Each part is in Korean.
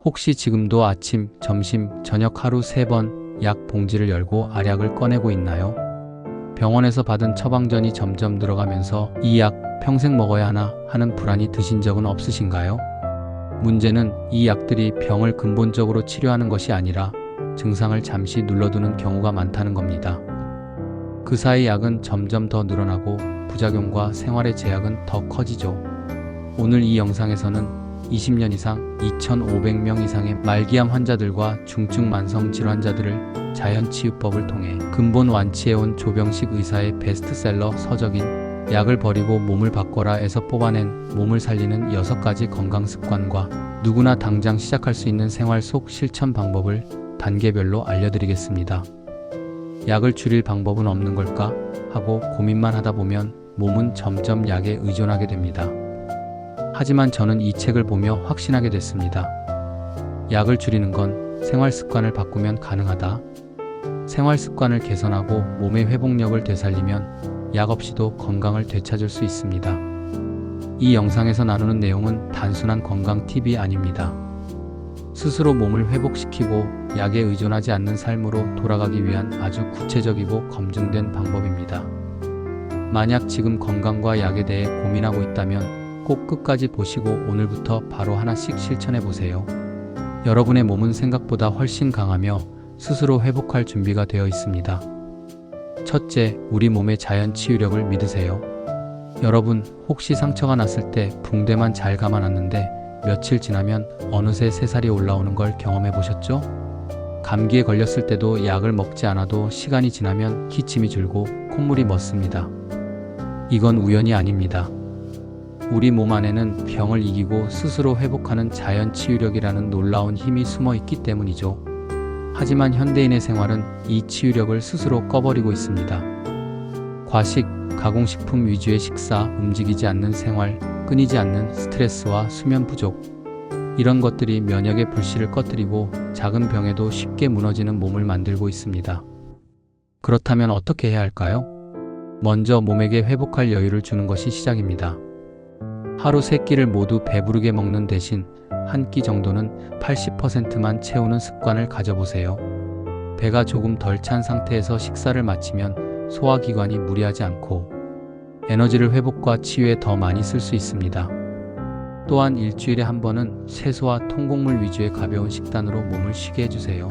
혹시 지금도 아침, 점심, 저녁 하루 3번 약 봉지를 열고 알약을 꺼내고 있나요? 병원에서 받은 처방전이 점점 늘어가면서 이 약 평생 먹어야 하나 하는 불안이 드신 적은 없으신가요? 문제는 이 약들이 병을 근본적으로 치료하는 것이 아니라 증상을 잠시 눌러두는 경우가 많다는 겁니다. 그 사이 약은 점점 더 늘어나고 부작용과 생활의 제약은 더 커지죠. 오늘 이 영상에서는 20년 이상 2,500명 이상의 말기암 환자들과 중증 만성 질환자들을 자연치유법을 통해 근본 완치해온 조병식 의사의 베스트셀러 서적인 약을 버리고 몸을 바꿔라에서 뽑아낸 몸을 살리는 6가지 건강습관과 누구나 당장 시작할 수 있는 생활 속 실천 방법을 단계별로 알려드리겠습니다. 약을 줄일 방법은 없는 걸까 하고 고민만 하다 보면 몸은 점점 약에 의존하게 됩니다. 하지만 저는 이 책을 보며 확신하게 됐습니다. 약을 줄이는 건 생활 습관을 바꾸면 가능하다. 생활 습관을 개선하고 몸의 회복력을 되살리면 약 없이도 건강을 되찾을 수 있습니다. 이 영상에서 나누는 내용은 단순한 건강 팁이 아닙니다. 스스로 몸을 회복시키고 약에 의존하지 않는 삶으로 돌아가기 위한 아주 구체적이고 검증된 방법입니다. 만약 지금 건강과 약에 대해 고민하고 있다면 꼭 끝까지 보시고 오늘부터 바로 하나씩 실천해 보세요. 여러분의 몸은 생각보다 훨씬 강하며 스스로 회복할 준비가 되어 있습니다. 첫째, 우리 몸의 자연 치유력을 믿으세요. 여러분, 혹시 상처가 났을 때 붕대만 잘 감아놨는데 며칠 지나면 어느새 새살이 올라오는 걸 경험해 보셨죠? 감기에 걸렸을 때도 약을 먹지 않아도 시간이 지나면 기침이 줄고 콧물이 멎습니다. 이건 우연이 아닙니다. 우리 몸 안에는 병을 이기고 스스로 회복하는 자연 치유력이라는 놀라운 힘이 숨어 있기 때문이죠. 하지만 현대인의 생활은 이 치유력을 스스로 꺼버리고 있습니다. 과식, 가공식품 위주의 식사, 움직이지 않는 생활, 끊이지 않는 스트레스와 수면 부족, 이런 것들이 면역의 불씨를 꺼뜨리고 작은 병에도 쉽게 무너지는 몸을 만들고 있습니다. 그렇다면 어떻게 해야 할까요? 먼저 몸에게 회복할 여유를 주는 것이 시작입니다. 하루 3끼를 모두 배부르게 먹는 대신 한 끼 정도는 80%만 채우는 습관을 가져보세요. 배가 조금 덜 찬 상태에서 식사를 마치면 소화기관이 무리하지 않고 에너지를 회복과 치유에 더 많이 쓸 수 있습니다. 또한 일주일에 한 번은 채소와 통곡물 위주의 가벼운 식단으로 몸을 쉬게 해주세요.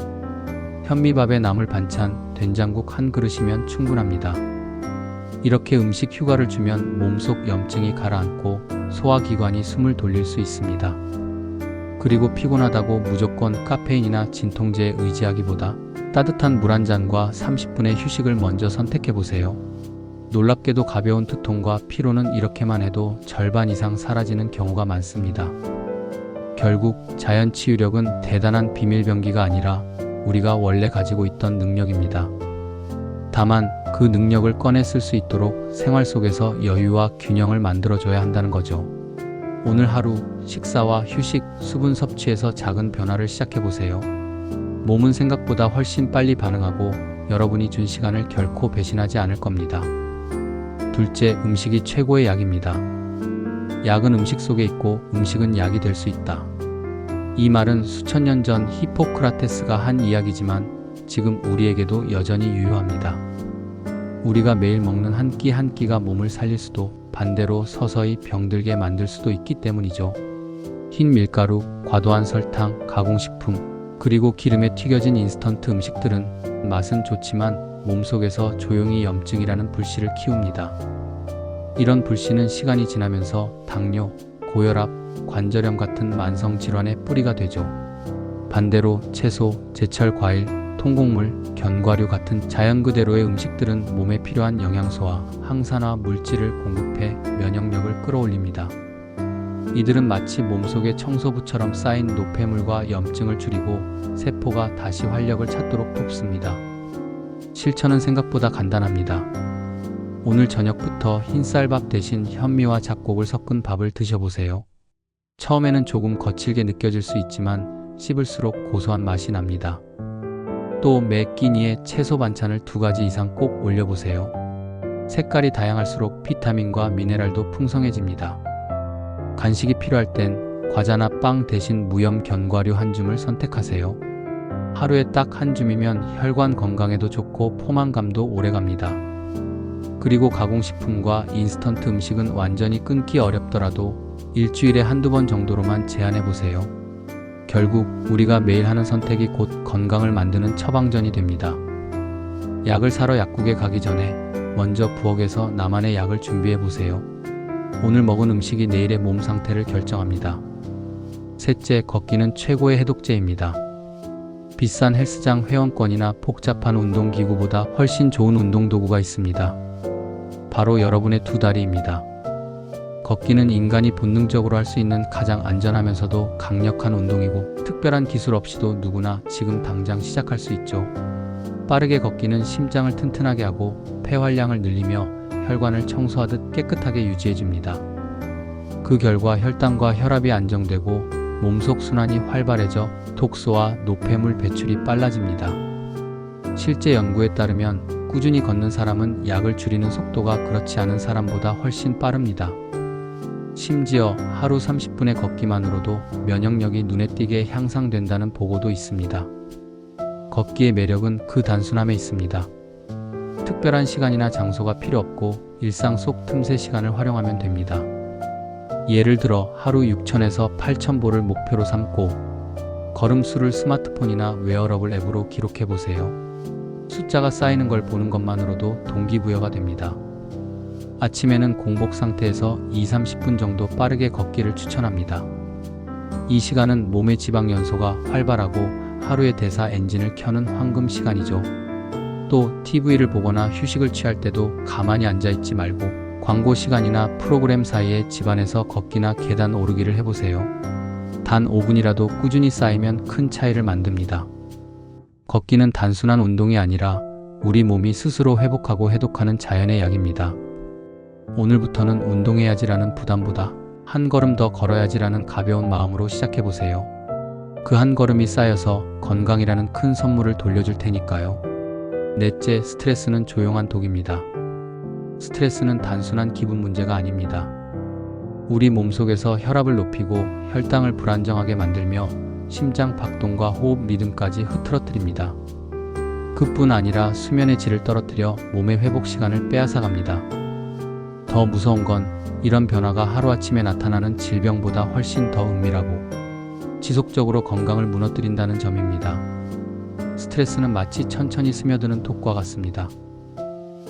현미밥에 나물 반찬, 된장국 한 그릇이면 충분합니다. 이렇게 음식 휴가를 주면 몸속 염증이 가라앉고 소화기관이 숨을 돌릴 수 있습니다. 그리고 피곤하다고 무조건 카페인이나 진통제에 의지하기보다 따뜻한 물 한 잔과 30분의 휴식을 먼저 선택해보세요. 놀랍게도 가벼운 두통과 피로는 이렇게만 해도 절반 이상 사라지는 경우가 많습니다. 결국 자연 치유력은 대단한 비밀병기가 아니라 우리가 원래 가지고 있던 능력입니다. 다만 그 능력을 꺼내 쓸 수 있도록 생활 속에서 여유와 균형을 만들어줘야 한다는 거죠. 오늘 하루 식사와 휴식, 수분 섭취에서 작은 변화를 시작해보세요. 몸은 생각보다 훨씬 빨리 반응하고 여러분이 준 시간을 결코 배신하지 않을 겁니다. 둘째, 음식이 최고의 약입니다. 약은 음식 속에 있고 음식은 약이 될 수 있다. 이 말은 수천 년 전 히포크라테스가 한 이야기지만 지금 우리에게도 여전히 유효합니다. 우리가 매일 먹는 한 끼 한 끼가 몸을 살릴 수도 반대로 서서히 병들게 만들 수도 있기 때문이죠. 흰 밀가루, 과도한 설탕, 가공식품, 그리고 기름에 튀겨진 인스턴트 음식들은 맛은 좋지만 몸속에서 조용히 염증이라는 불씨를 키웁니다. 이런 불씨는 시간이 지나면서 당뇨, 고혈압, 관절염 같은 만성 질환의 뿌리가 되죠. 반대로 채소, 제철 과일, 통곡물, 견과류 같은 자연 그대로의 음식들은 몸에 필요한 영양소와 항산화 물질을 공급해 면역력을 끌어올립니다. 이들은 마치 몸속의 청소부처럼 쌓인 노폐물과 염증을 줄이고 세포가 다시 활력을 찾도록 돕습니다. 실천은 생각보다 간단합니다. 오늘 저녁부터 흰쌀밥 대신 현미와 잡곡을 섞은 밥을 드셔보세요. 처음에는 조금 거칠게 느껴질 수 있지만 씹을수록 고소한 맛이 납니다. 또 매 끼니에 채소 반찬을 2가지 이상 꼭 올려보세요. 색깔이 다양할수록 비타민과 미네랄도 풍성해집니다. 간식이 필요할 땐 과자나 빵 대신 무염 견과류 한 줌을 선택하세요. 하루에 딱 한 줌이면 혈관 건강에도 좋고 포만감도 오래갑니다. 그리고 가공식품과 인스턴트 음식은 완전히 끊기 어렵더라도 일주일에 한두 번 정도로만 제한해보세요. 결국 우리가 매일 하는 선택이 곧 건강을 만드는 처방전이 됩니다. 약을 사러 약국에 가기 전에 먼저 부엌에서 나만의 약을 준비해보세요. 오늘 먹은 음식이 내일의 몸 상태를 결정합니다. 셋째, 걷기는 최고의 해독제입니다. 비싼 헬스장 회원권이나 복잡한 운동기구보다 훨씬 좋은 운동도구가 있습니다. 바로 여러분의 두 다리입니다. 걷기는 인간이 본능적으로 할 수 있는 가장 안전하면서도 강력한 운동이고 특별한 기술 없이도 누구나 지금 당장 시작할 수 있죠. 빠르게 걷기는 심장을 튼튼하게 하고 폐활량을 늘리며 혈관을 청소하듯 깨끗하게 유지해줍니다. 그 결과 혈당과 혈압이 안정되고 몸속 순환이 활발해져 독소와 노폐물 배출이 빨라집니다. 실제 연구에 따르면 꾸준히 걷는 사람은 약을 줄이는 속도가 그렇지 않은 사람보다 훨씬 빠릅니다. 심지어 하루 30분의 걷기만으로도 면역력이 눈에 띄게 향상된다는 보고도 있습니다. 걷기의 매력은 그 단순함에 있습니다. 특별한 시간이나 장소가 필요 없고 일상 속 틈새 시간을 활용하면 됩니다. 예를 들어 하루 6,000에서 8,000보를 목표로 삼고 걸음수를 스마트폰이나 웨어러블 앱으로 기록해보세요. 숫자가 쌓이는 걸 보는 것만으로도 동기부여가 됩니다. 아침에는 공복 상태에서 2-30분 정도 빠르게 걷기를 추천합니다. 이 시간은 몸의 지방 연소가 활발하고 하루의 대사 엔진을 켜는 황금 시간이죠. 또 TV를 보거나 휴식을 취할 때도 가만히 앉아있지 말고 광고 시간이나 프로그램 사이에 집안에서 걷기나 계단 오르기를 해보세요. 단 5분이라도 꾸준히 쌓이면 큰 차이를 만듭니다. 걷기는 단순한 운동이 아니라 우리 몸이 스스로 회복하고 해독하는 자연의 약입니다. 오늘부터는 운동해야지라는 부담보다 한 걸음 더 걸어야지라는 가벼운 마음으로 시작해보세요. 그 한 걸음이 쌓여서 건강이라는 큰 선물을 돌려줄 테니까요. 넷째, 스트레스는 조용한 독입니다. 스트레스는 단순한 기분 문제가 아닙니다. 우리 몸속에서 혈압을 높이고 혈당을 불안정하게 만들며 심장 박동과 호흡 리듬까지 흐트러뜨립니다. 그뿐 아니라 수면의 질을 떨어뜨려 몸의 회복 시간을 빼앗아갑니다. 더 무서운 건 이런 변화가 하루아침에 나타나는 질병보다 훨씬 더 은밀하고 지속적으로 건강을 무너뜨린다는 점입니다. 스트레스는 마치 천천히 스며드는 독과 같습니다.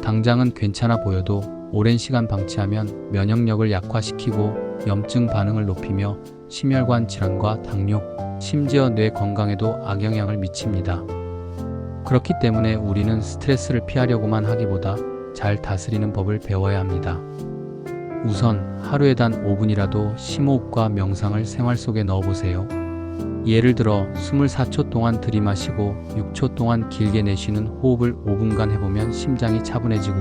당장은 괜찮아 보여도 오랜 시간 방치하면 면역력을 약화시키고 염증 반응을 높이며 심혈관 질환과 당뇨, 심지어 뇌 건강에도 악영향을 미칩니다. 그렇기 때문에 우리는 스트레스를 피하려고만 하기보다 잘 다스리는 법을 배워야 합니다. 우선 하루에 단 5분이라도 심호흡과 명상을 생활 속에 넣어보세요. 예를 들어 24초 동안 들이마시고 6초 동안 길게 내쉬는 호흡을 5분간 해보면 심장이 차분해지고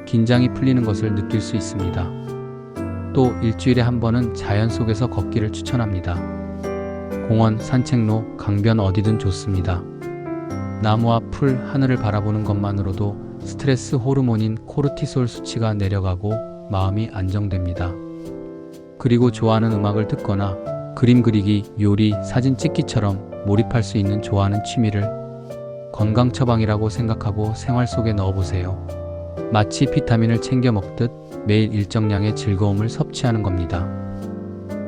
긴장이 풀리는 것을 느낄 수 있습니다. 또 일주일에 한 번은 자연 속에서 걷기를 추천합니다. 공원, 산책로, 강변 어디든 좋습니다. 나무와 풀, 하늘을 바라보는 것만으로도 스트레스 호르몬인 코르티솔 수치가 내려가고 마음이 안정됩니다. 그리고 좋아하는 음악을 듣거나 그림 그리기, 요리, 사진 찍기처럼 몰입할 수 있는 좋아하는 취미를 건강 처방이라고 생각하고 생활 속에 넣어보세요. 마치 비타민을 챙겨 먹듯 매일 일정량의 즐거움을 섭취하는 겁니다.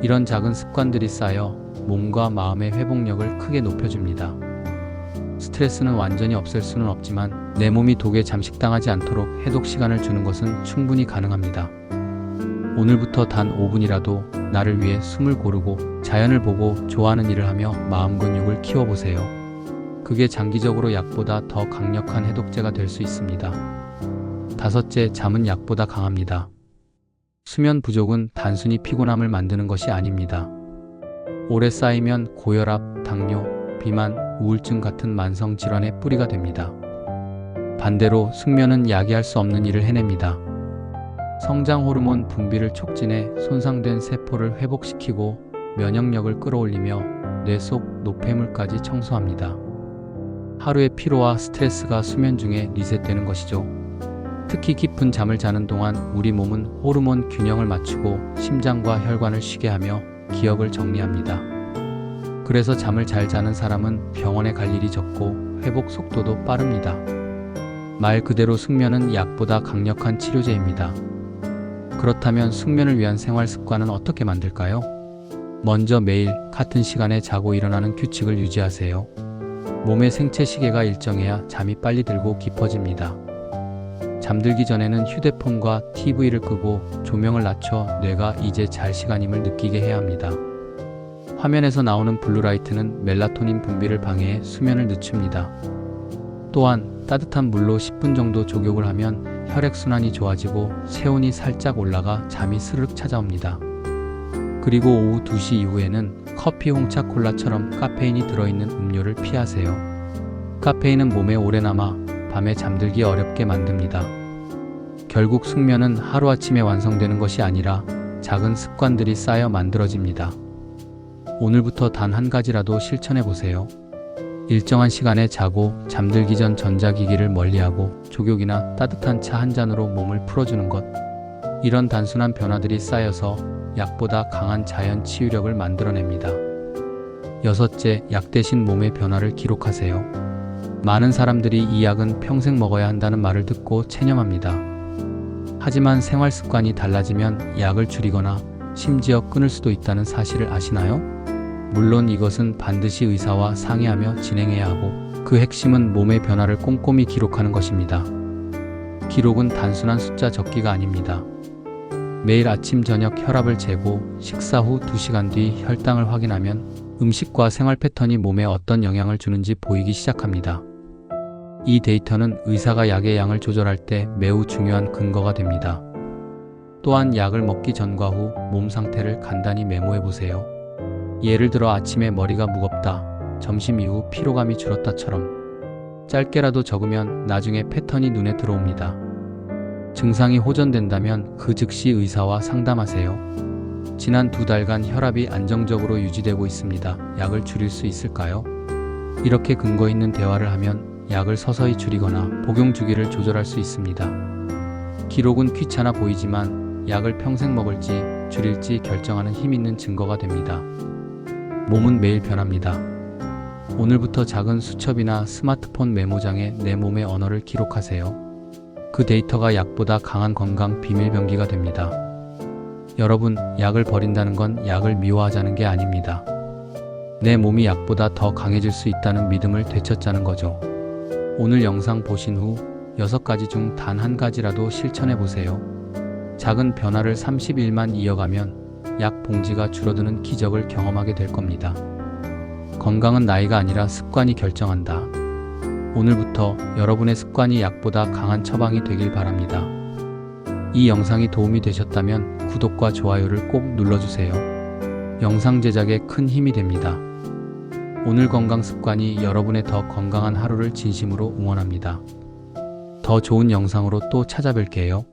이런 작은 습관들이 쌓여 몸과 마음의 회복력을 크게 높여줍니다. 스트레스는 완전히 없앨 수는 없지만 내 몸이 독에 잠식당하지 않도록 해독 시간을 주는 것은 충분히 가능합니다. 오늘부터 단 5분이라도 나를 위해 숨을 고르고 자연을 보고 좋아하는 일을 하며 마음 근육을 키워보세요. 그게 장기적으로 약보다 더 강력한 해독제가 될 수 있습니다. 다섯째, 잠은 약보다 강합니다. 수면 부족은 단순히 피곤함을 만드는 것이 아닙니다. 오래 쌓이면 고혈압, 당뇨, 비만, 우울증 같은 만성 질환의 뿌리가 됩니다. 반대로 숙면은 야기할 수 없는 일을 해냅니다. 성장 호르몬 분비를 촉진해 손상된 세포를 회복시키고 면역력을 끌어올리며 뇌 속 노폐물까지 청소합니다. 하루의 피로와 스트레스가 수면 중에 리셋되는 것이죠. 특히 깊은 잠을 자는 동안 우리 몸은 호르몬 균형을 맞추고 심장과 혈관을 쉬게 하며 기억을 정리합니다. 그래서 잠을 잘 자는 사람은 병원에 갈 일이 적고 회복 속도도 빠릅니다. 말 그대로 숙면은 약보다 강력한 치료제입니다. 그렇다면 숙면을 위한 생활 습관은 어떻게 만들까요? 먼저 매일 같은 시간에 자고 일어나는 규칙을 유지하세요. 몸의 생체 시계가 일정해야 잠이 빨리 들고 깊어집니다. 잠들기 전에는 휴대폰과 TV를 끄고 조명을 낮춰 뇌가 이제 잘 시간임을 느끼게 해야 합니다. 화면에서 나오는 블루라이트는 멜라토닌 분비를 방해해 수면을 늦춥니다. 또한 따뜻한 물로 10분 정도 족욕을 하면 혈액순환이 좋아지고 체온이 살짝 올라가 잠이 스르륵 찾아옵니다. 그리고 오후 2시 이후에는 커피, 홍차, 콜라처럼 카페인이 들어있는 음료를 피하세요. 카페인은 몸에 오래 남아 밤에 잠들기 어렵게 만듭니다. 결국 숙면은 하루아침에 완성되는 것이 아니라 작은 습관들이 쌓여 만들어집니다. 오늘부터 단 한 가지라도 실천해 보세요. 일정한 시간에 자고 잠들기 전 전자기기를 멀리하고 족욕이나 따뜻한 차 한 잔으로 몸을 풀어주는 것. 이런 단순한 변화들이 쌓여서 약보다 강한 자연 치유력을 만들어냅니다. 여섯째, 약 대신 몸의 변화를 기록하세요. 많은 사람들이 이 약은 평생 먹어야 한다는 말을 듣고 체념합니다. 하지만 생활 습관이 달라지면 약을 줄이거나 심지어 끊을 수도 있다는 사실을 아시나요? 물론 이것은 반드시 의사와 상의하며 진행해야 하고 그 핵심은 몸의 변화를 꼼꼼히 기록하는 것입니다. 기록은 단순한 숫자 적기가 아닙니다. 매일 아침 저녁 혈압을 재고 식사 후 2시간 뒤 혈당을 확인하면 음식과 생활 패턴이 몸에 어떤 영향을 주는지 보이기 시작합니다. 이 데이터는 의사가 약의 양을 조절할 때 매우 중요한 근거가 됩니다. 또한 약을 먹기 전과 후 몸 상태를 간단히 메모해 보세요. 예를 들어 아침에 머리가 무겁다, 점심 이후 피로감이 줄었다처럼 짧게라도 적으면 나중에 패턴이 눈에 들어옵니다. 증상이 호전된다면 그 즉시 의사와 상담하세요. 지난 2달간 혈압이 안정적으로 유지되고 있습니다. 약을 줄일 수 있을까요? 이렇게 근거 있는 대화를 하면 약을 서서히 줄이거나 복용 주기를 조절할 수 있습니다. 기록은 귀찮아 보이지만 약을 평생 먹을지 줄일지 결정하는 힘 있는 증거가 됩니다. 몸은 매일 변합니다. 오늘부터 작은 수첩이나 스마트폰 메모장에 내 몸의 언어를 기록하세요. 그 데이터가 약보다 강한 건강 비밀병기가 됩니다. 여러분, 약을 버린다는 건 약을 미워하자는 게 아닙니다. 내 몸이 약보다 더 강해질 수 있다는 믿음을 되찾자는 거죠. 오늘 영상 보신 후 6가지 중 단 한 가지라도 실천해 보세요. 작은 변화를 30일만 이어가면 약 봉지가 줄어드는 기적을 경험하게 될 겁니다. 건강은 나이가 아니라 습관이 결정한다. 오늘부터 여러분의 습관이 약보다 강한 처방이 되길 바랍니다. 이 영상이 도움이 되셨다면 구독과 좋아요를 꼭 눌러주세요. 영상 제작에 큰 힘이 됩니다. 오늘 건강 습관이 여러분의 더 건강한 하루를 진심으로 응원합니다. 더 좋은 영상으로 또 찾아뵐게요.